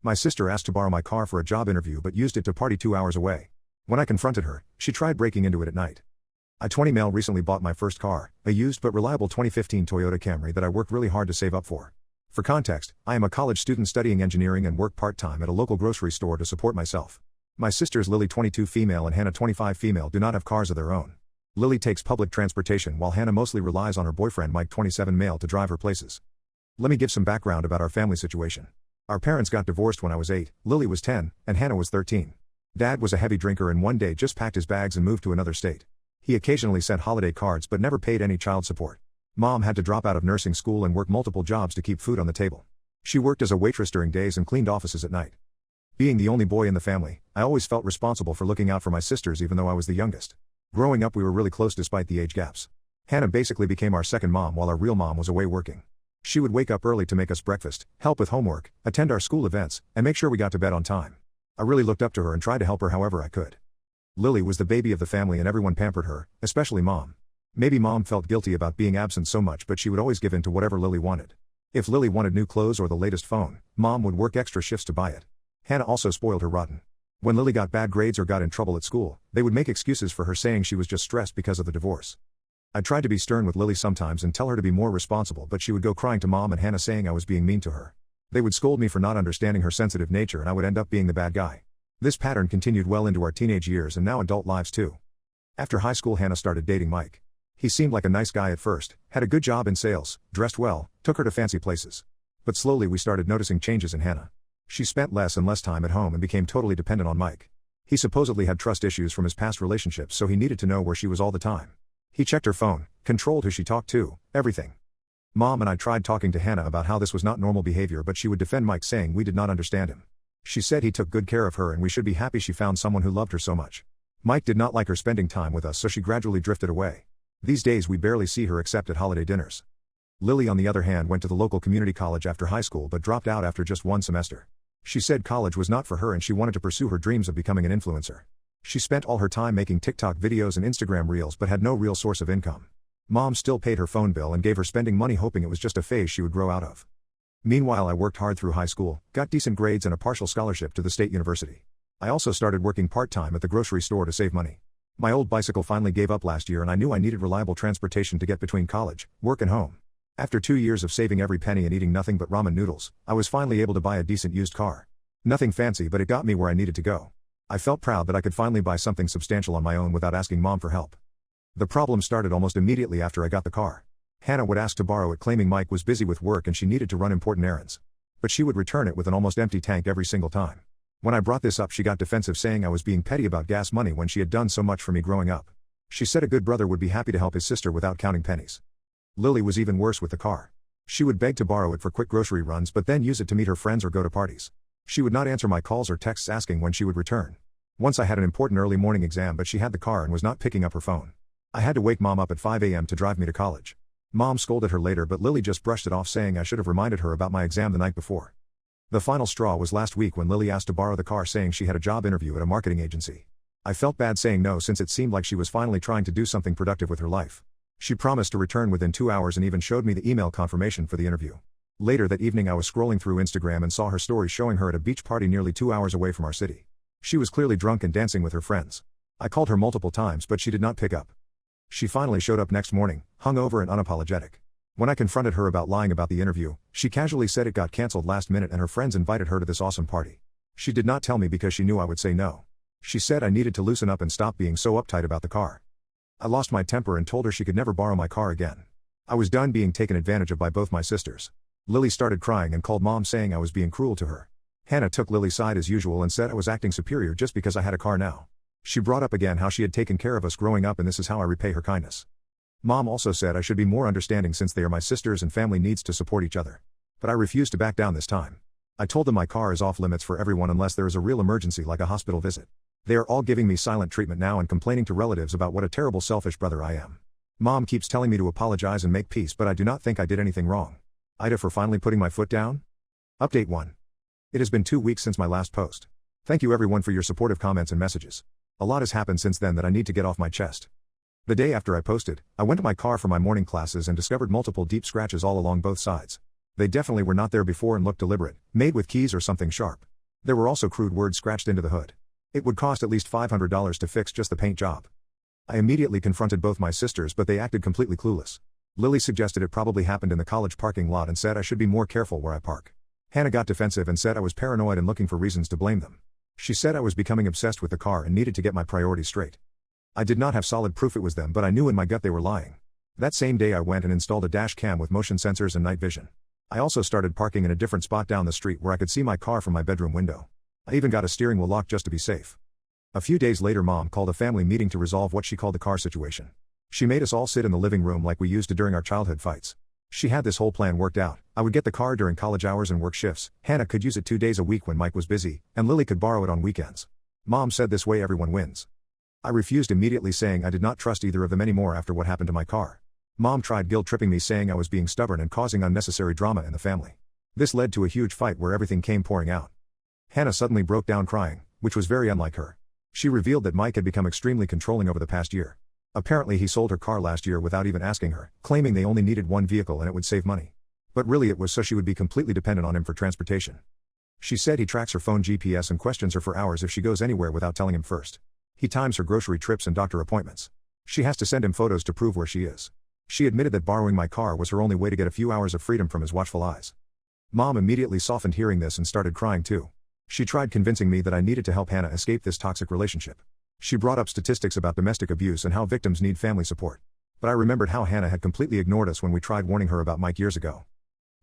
My sister asked to borrow my car for a job interview but used it to party 2 hours away. When I confronted her, she tried breaking into it at night. I 20 male recently bought my first car, a used but reliable 2015 Toyota Camry that I worked really hard to save up for. For context, I am a college student studying engineering and work part-time at a local grocery store to support myself. My sisters Lily 22 female and Hannah 25 female do not have cars of their own. Lily takes public transportation while Hannah mostly relies on her boyfriend Mike 27 male to drive her places. Let me give some background about our family situation. Our parents got divorced when I was 8, Lily was 10, and Hannah was 13. Dad was a heavy drinker and one day just packed his bags and moved to another state. He occasionally sent holiday cards but never paid any child support. Mom had to drop out of nursing school and work multiple jobs to keep food on the table. She worked as a waitress during days and cleaned offices at night. Being the only boy in the family, I always felt responsible for looking out for my sisters even though I was the youngest. Growing up we were really close despite the age gaps. Hannah basically became our second mom while our real mom was away working. She would wake up early to make us breakfast, help with homework, attend our school events, and make sure we got to bed on time. I really looked up to her and tried to help her however I could. Lily was the baby of the family and everyone pampered her, especially Mom. Maybe Mom felt guilty about being absent so much but she would always give in to whatever Lily wanted. If Lily wanted new clothes or the latest phone, Mom would work extra shifts to buy it. Hannah also spoiled her rotten. When Lily got bad grades or got in trouble at school, they would make excuses for her saying she was just stressed because of the divorce. I tried to be stern with Lily sometimes and tell her to be more responsible but she would go crying to Mom and Hannah saying I was being mean to her. They would scold me for not understanding her sensitive nature and I would end up being the bad guy. This pattern continued well into our teenage years and now adult lives too. After high school Hannah started dating Mike. He seemed like a nice guy at first, had a good job in sales, dressed well, took her to fancy places. But slowly we started noticing changes in Hannah. She spent less and less time at home and became totally dependent on Mike. He supposedly had trust issues from his past relationships so he needed to know where she was all the time. He checked her phone, controlled who she talked to, everything. Mom and I tried talking to Hannah about how this was not normal behavior but she would defend Mike saying we did not understand him. She said he took good care of her and we should be happy she found someone who loved her so much. Mike did not like her spending time with us so she gradually drifted away. These days we barely see her except at holiday dinners. Lily on the other hand went to the local community college after high school but dropped out after just one semester. She said college was not for her and she wanted to pursue her dreams of becoming an influencer. She spent all her time making TikTok videos and Instagram reels but had no real source of income. Mom still paid her phone bill and gave her spending money hoping it was just a phase she would grow out of. Meanwhile I worked hard through high school, got decent grades and a partial scholarship to the state university. I also started working part-time at the grocery store to save money. My old bicycle finally gave up last year and I knew I needed reliable transportation to get between college, work and home. After 2 years of saving every penny and eating nothing but ramen noodles, I was finally able to buy a decent used car. Nothing fancy but it got me where I needed to go. I felt proud that I could finally buy something substantial on my own without asking Mom for help. The problem started almost immediately after I got the car. Hannah would ask to borrow it claiming Mike was busy with work and she needed to run important errands. But she would return it with an almost empty tank every single time. When I brought this up she got defensive saying I was being petty about gas money when she had done so much for me growing up. She said a good brother would be happy to help his sister without counting pennies. Lily was even worse with the car. She would beg to borrow it for quick grocery runs but then use it to meet her friends or go to parties. She would not answer my calls or texts asking when she would return. Once I had an important early morning exam but she had the car and was not picking up her phone. I had to wake Mom up at 5 a.m. to drive me to college. Mom scolded her later but Lily just brushed it off saying I should have reminded her about my exam the night before. The final straw was last week when Lily asked to borrow the car saying she had a job interview at a marketing agency. I felt bad saying no since it seemed like she was finally trying to do something productive with her life. She promised to return within 2 hours and even showed me the email confirmation for the interview. Later that evening I was scrolling through Instagram and saw her story showing her at a beach party nearly 2 hours away from our city. She was clearly drunk and dancing with her friends. I called her multiple times but she did not pick up. She finally showed up next morning, hungover and unapologetic. When I confronted her about lying about the interview, she casually said it got cancelled last minute and her friends invited her to this awesome party. She did not tell me because she knew I would say no. She said I needed to loosen up and stop being so uptight about the car. I lost my temper and told her she could never borrow my car again. I was done being taken advantage of by both my sisters. Lily started crying and called Mom saying I was being cruel to her. Hannah took Lily's side as usual and said I was acting superior just because I had a car now. She brought up again how she had taken care of us growing up and this is how I repay her kindness. Mom also said I should be more understanding since they are my sisters and family needs to support each other. But I refused to back down this time. I told them my car is off limits for everyone unless there is a real emergency like a hospital visit. They are all giving me silent treatment now and complaining to relatives about what a terrible selfish brother I am. Mom keeps telling me to apologize and make peace but I do not think I did anything wrong. Aita for finally putting my foot down? Update 1. It has been 2 weeks since my last post. Thank you everyone for your supportive comments and messages. A lot has happened since then that I need to get off my chest. The day after I posted, I went to my car for my morning classes and discovered multiple deep scratches all along both sides. They definitely were not there before and looked deliberate, made with keys or something sharp. There were also crude words scratched into the hood. It would cost at least $500 to fix just the paint job. I immediately confronted both my sisters, but they acted completely clueless. Lily suggested it probably happened in the college parking lot and said I should be more careful where I park. Hannah got defensive and said I was paranoid and looking for reasons to blame them. She said I was becoming obsessed with the car and needed to get my priorities straight. I did not have solid proof it was them, but I knew in my gut they were lying. That same day I went and installed a dash cam with motion sensors and night vision. I also started parking in a different spot down the street where I could see my car from my bedroom window. I even got a steering wheel lock just to be safe. A few days later, Mom called a family meeting to resolve what she called the car situation. She made us all sit in the living room like we used to during our childhood fights. She had this whole plan worked out. I would get the car during college hours and work shifts, Hannah could use it 2 days a week when Mike was busy, and Lily could borrow it on weekends. Mom said this way everyone wins. I refused immediately, saying I did not trust either of them anymore after what happened to my car. Mom tried guilt-tripping me, saying I was being stubborn and causing unnecessary drama in the family. This led to a huge fight where everything came pouring out. Hannah suddenly broke down crying, which was very unlike her. She revealed that Mike had become extremely controlling over the past year. Apparently he sold her car last year without even asking her, claiming they only needed one vehicle and it would save money. But really it was so she would be completely dependent on him for transportation. She said he tracks her phone GPS and questions her for hours if she goes anywhere without telling him first. He times her grocery trips and doctor appointments. She has to send him photos to prove where she is. She admitted that borrowing my car was her only way to get a few hours of freedom from his watchful eyes. Mom immediately softened hearing this and started crying too. She tried convincing me that I needed to help Hannah escape this toxic relationship. She brought up statistics about domestic abuse and how victims need family support. But I remembered how Hannah had completely ignored us when we tried warning her about Mike years ago.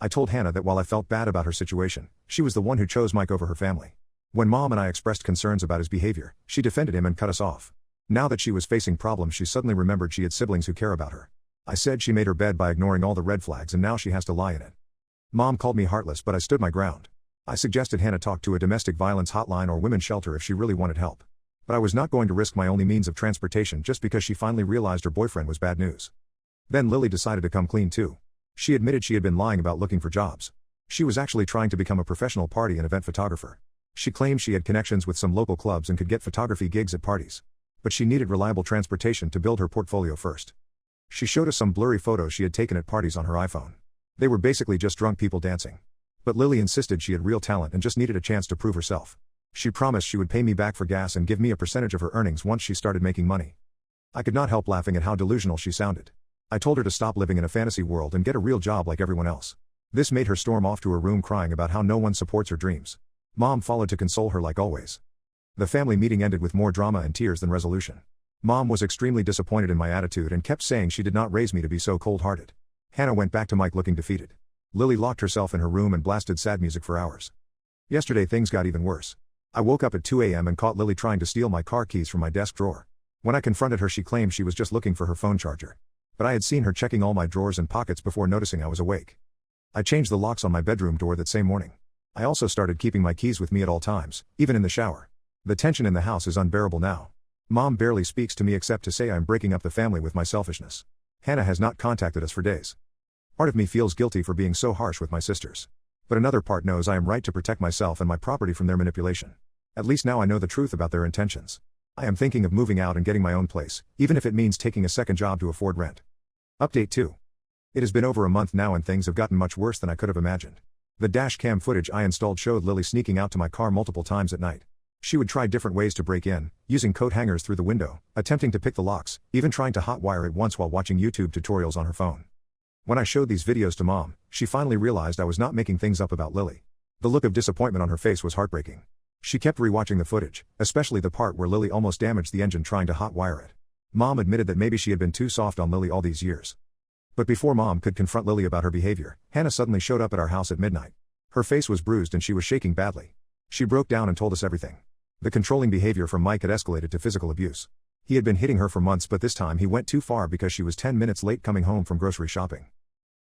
I told Hannah that while I felt bad about her situation, she was the one who chose Mike over her family. When Mom and I expressed concerns about his behavior, she defended him and cut us off. Now that she was facing problems, she suddenly remembered she had siblings who care about her. I said she made her bed by ignoring all the red flags and now she has to lie in it. Mom called me heartless, but I stood my ground. I suggested Hannah talk to a domestic violence hotline or women's shelter if she really wanted help. But I was not going to risk my only means of transportation just because she finally realized her boyfriend was bad news. Then Lily decided to come clean too. She admitted she had been lying about looking for jobs. She was actually trying to become a professional party and event photographer. She claimed she had connections with some local clubs and could get photography gigs at parties. But she needed reliable transportation to build her portfolio first. She showed us some blurry photos she had taken at parties on her iPhone. They were basically just drunk people dancing. But Lily insisted she had real talent and just needed a chance to prove herself. She promised she would pay me back for gas and give me a percentage of her earnings once she started making money. I could not help laughing at how delusional she sounded. I told her to stop living in a fantasy world and get a real job like everyone else. This made her storm off to her room crying about how no one supports her dreams. Mom followed to console her like always. The family meeting ended with more drama and tears than resolution. Mom was extremely disappointed in my attitude and kept saying she did not raise me to be so cold-hearted. Hannah went back to Mike looking defeated. Lily locked herself in her room and blasted sad music for hours. Yesterday things got even worse. I woke up at 2 a.m. and caught Lily trying to steal my car keys from my desk drawer. When I confronted her, she claimed she was just looking for her phone charger. But I had seen her checking all my drawers and pockets before noticing I was awake. I changed the locks on my bedroom door that same morning. I also started keeping my keys with me at all times, even in the shower. The tension in the house is unbearable now. Mom barely speaks to me except to say I'm breaking up the family with my selfishness. Hannah has not contacted us for days. Part of me feels guilty for being so harsh with my sisters. But another part knows I am right to protect myself and my property from their manipulation. At least now I know the truth about their intentions. I am thinking of moving out and getting my own place, even if it means taking a second job to afford rent. Update 2. It has been over a month now and things have gotten much worse than I could have imagined. The dash cam footage I installed showed Lily sneaking out to my car multiple times at night. She would try different ways to break in, using coat hangers through the window, attempting to pick the locks, even trying to hotwire it once while watching YouTube tutorials on her phone. When I showed these videos to Mom, she finally realized I was not making things up about Lily. The look of disappointment on her face was heartbreaking. She kept rewatching the footage, especially the part where Lily almost damaged the engine trying to hotwire it. Mom admitted that maybe she had been too soft on Lily all these years. But before Mom could confront Lily about her behavior, Hannah suddenly showed up at our house at midnight. Her face was bruised and she was shaking badly. She broke down and told us everything. The controlling behavior from Mike had escalated to physical abuse. He had been hitting her for months, but this time he went too far because she was 10 minutes late coming home from grocery shopping.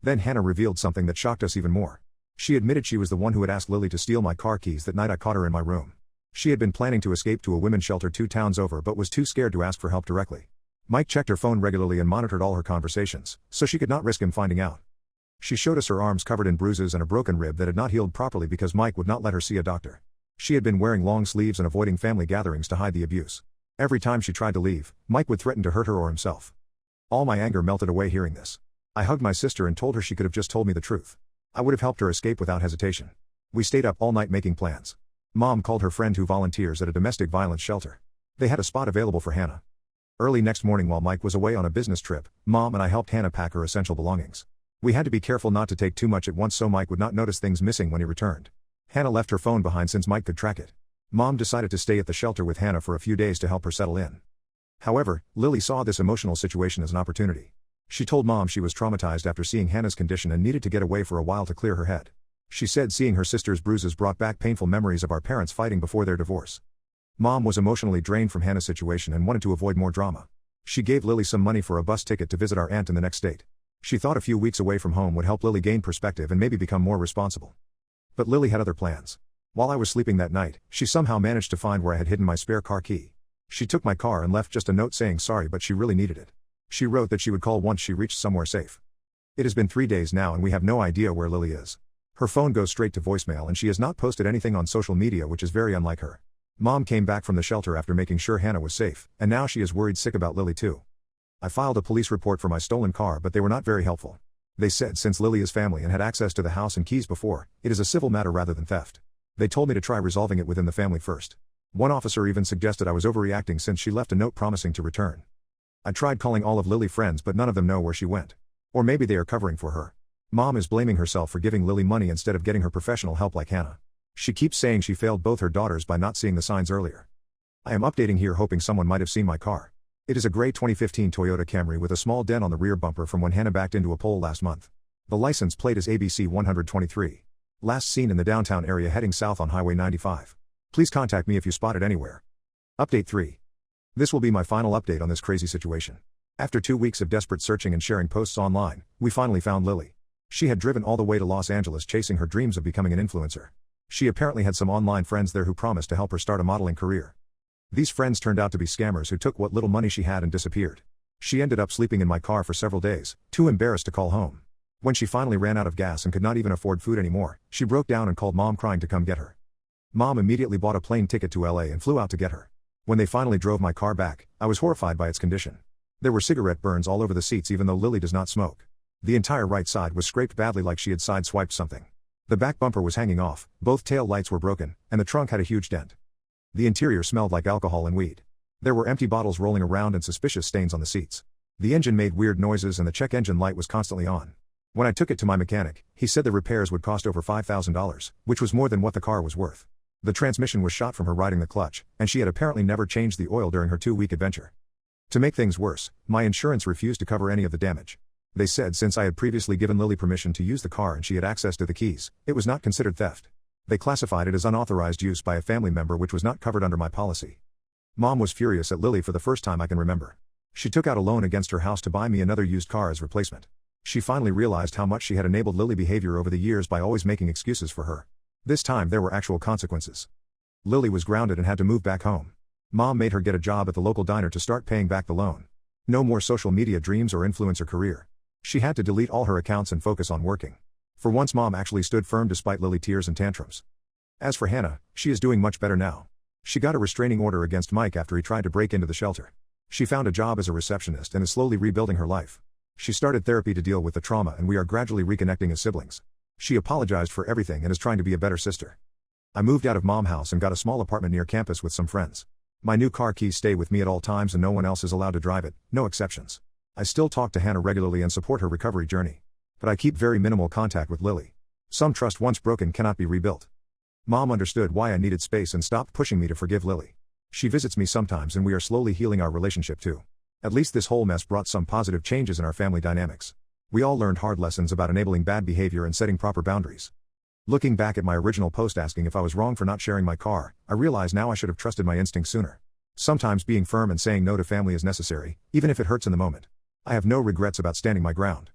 Then Hannah revealed something that shocked us even more. She admitted she was the one who had asked Lily to steal my car keys that night I caught her in my room. She had been planning to escape to a women's shelter 2 towns over but was too scared to ask for help directly. Mike checked her phone regularly and monitored all her conversations, so she could not risk him finding out. She showed us her arms covered in bruises and a broken rib that had not healed properly because Mike would not let her see a doctor. She had been wearing long sleeves and avoiding family gatherings to hide the abuse. Every time she tried to leave, Mike would threaten to hurt her or himself. All my anger melted away hearing this. I hugged my sister and told her she could have just told me the truth. I would have helped her escape without hesitation. We stayed up all night making plans. Mom called her friend who volunteers at a domestic violence shelter. They had a spot available for Hannah. Early next morning while Mike was away on a business trip, Mom and I helped Hannah pack her essential belongings. We had to be careful not to take too much at once so Mike would not notice things missing when he returned. Hannah left her phone behind since Mike could track it. Mom decided to stay at the shelter with Hannah for a few days to help her settle in. However, Lily saw this emotional situation as an opportunity. She told Mom she was traumatized after seeing Hannah's condition and needed to get away for a while to clear her head. She said seeing her sister's bruises brought back painful memories of our parents fighting before their divorce. Mom was emotionally drained from Hannah's situation and wanted to avoid more drama. She gave Lily some money for a bus ticket to visit our aunt in the next state. She thought a few weeks away from home would help Lily gain perspective and maybe become more responsible. But Lily had other plans. While I was sleeping that night, she somehow managed to find where I had hidden my spare car key. She took my car and left just a note saying sorry but she really needed it. She wrote that she would call once she reached somewhere safe. It has been 3 days now and we have no idea where Lily is. Her phone goes straight to voicemail and she has not posted anything on social media, which is very unlike her. Mom came back from the shelter after making sure Hannah was safe, and now she is worried sick about Lily too. I filed a police report for my stolen car but they were not very helpful. They said since Lily is family and had access to the house and keys before, it is a civil matter rather than theft. They told me to try resolving it within the family first. One officer even suggested I was overreacting since she left a note promising to return. I tried calling all of Lily's friends but none of them know where she went. Or maybe they are covering for her. Mom is blaming herself for giving Lily money instead of getting her professional help like Hannah. She keeps saying she failed both her daughters by not seeing the signs earlier. I am updating here hoping someone might have seen my car. It is a gray 2015 Toyota Camry with a small dent on the rear bumper from when Hannah backed into a pole last month. The license plate is ABC 123. Last seen in the downtown area heading south on Highway 95. Please contact me if you spot it anywhere. Update 3. This will be my final update on this crazy situation. After 2 weeks of desperate searching and sharing posts online, we finally found Lily. She had driven all the way to Los Angeles chasing her dreams of becoming an influencer. She apparently had some online friends there who promised to help her start a modeling career. These friends turned out to be scammers who took what little money she had and disappeared. She ended up sleeping in my car for several days, too embarrassed to call home. When she finally ran out of gas and could not even afford food anymore, she broke down and called Mom crying to come get her. Mom immediately bought a plane ticket to LA and flew out to get her. When they finally drove my car back, I was horrified by its condition. There were cigarette burns all over the seats even though Lily does not smoke. The entire right side was scraped badly like she had sideswiped something. The back bumper was hanging off, both tail lights were broken, and the trunk had a huge dent. The interior smelled like alcohol and weed. There were empty bottles rolling around and suspicious stains on the seats. The engine made weird noises and the check engine light was constantly on. When I took it to my mechanic, he said the repairs would cost over $5,000, which was more than what the car was worth. The transmission was shot from her riding the clutch, and she had apparently never changed the oil during her 2-week adventure. To make things worse, my insurance refused to cover any of the damage. They said since I had previously given Lily permission to use the car and she had access to the keys, it was not considered theft. They classified it as unauthorized use by a family member which was not covered under my policy. Mom was furious at Lily for the first time I can remember. She took out a loan against her house to buy me another used car as replacement. She finally realized how much she had enabled Lily behavior over the years by always making excuses for her. This time there were actual consequences. Lily was grounded and had to move back home. Mom made her get a job at the local diner to start paying back the loan. No more social media dreams or influencer career. She had to delete all her accounts and focus on working. For once Mom actually stood firm despite Lily tears and tantrums. As for Hannah, she is doing much better now. She got a restraining order against Mike after he tried to break into the shelter. She found a job as a receptionist and is slowly rebuilding her life. She started therapy to deal with the trauma and we are gradually reconnecting as siblings. She apologized for everything and is trying to be a better sister. I moved out of Mom's house and got a small apartment near campus with some friends. My new car keys stay with me at all times and no one else is allowed to drive it, no exceptions. I still talk to Hannah regularly and support her recovery journey. But I keep very minimal contact with Lily. Some trust once broken cannot be rebuilt. Mom understood why I needed space and stopped pushing me to forgive Lily. She visits me sometimes and we are slowly healing our relationship too. At least this whole mess brought some positive changes in our family dynamics. We all learned hard lessons about enabling bad behavior and setting proper boundaries. Looking back at my original post asking if I was wrong for not sharing my car, I realize now I should have trusted my instincts sooner. Sometimes being firm and saying no to family is necessary, even if it hurts in the moment. I have no regrets about standing my ground.